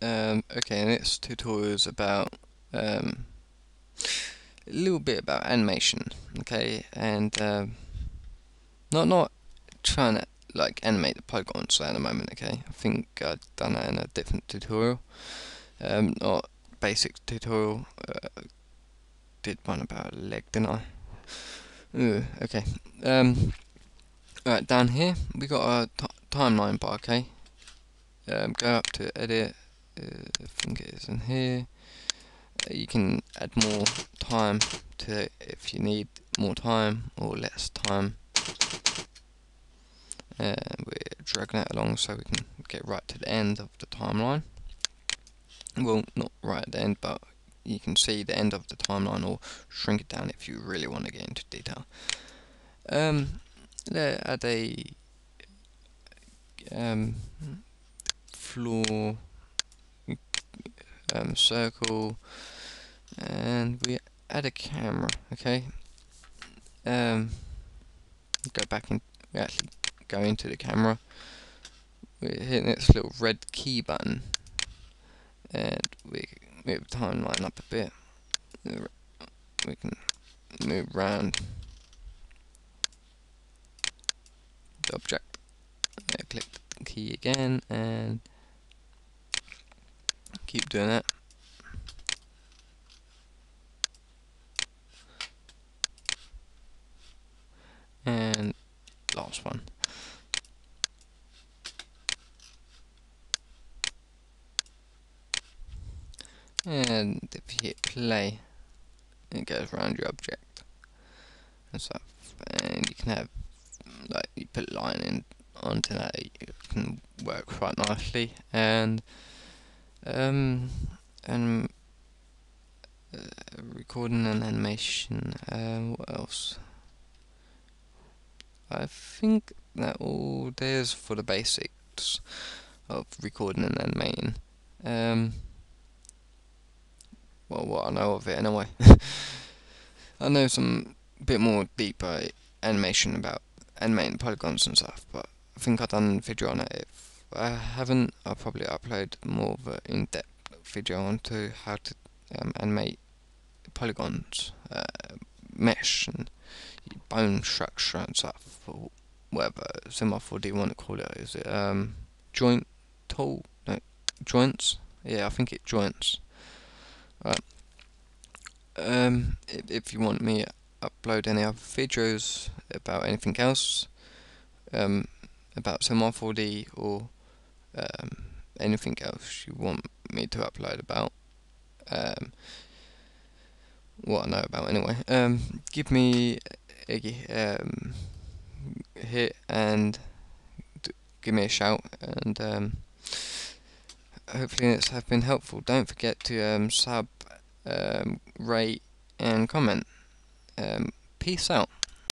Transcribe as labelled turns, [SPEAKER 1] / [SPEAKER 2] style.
[SPEAKER 1] Okay, and this tutorial is about a little bit about animation. Okay, and not trying to like animate the polygons at the moment. Okay, I think I've done that in a different tutorial. Not basic tutorial. Did one about a leg, didn't I? Okay. Right, down here we got a timeline bar. Okay. Go up to edit. I think it is in here. You can add more time to it if you need more time or less time. And we're dragging that along so we can get right to the end of the timeline. Well, not right at the end, but you can see the end of the timeline or shrink it down if you really want to get into detail. Let's add a um, floor circle, and we add a camera. Okay. Go back in. We actually go into the camera. We're hitting this little red key button, and we move the timeline up a bit. We can move around the object. Click the key again and keep doing that. And last one. And if you hit play, it goes around your object and stuff. And you can have, like, you put a line in onto that, it can work quite nicely. And um, and recording and animation. What else? I think that all there's for the basics of recording and animating. Well, what I know of it anyway. I know some bit more deeper animation about animating polygons and stuff, but I think I've done a video on it. If I haven't, I'll probably upload more of an in-depth video onto how to animate polygons, mesh, and bone structure and stuff, or whatever c4d want to call it. Is it joint tool? No, joints? Yeah, I think it joints. Right. If you want me to upload any other videos about anything else, about c4d or anything else you want me to upload about, um, what I know about anyway, give me a hit and give me a shout, and hopefully this has been helpful. Don't forget to sub, rate and comment. Peace out.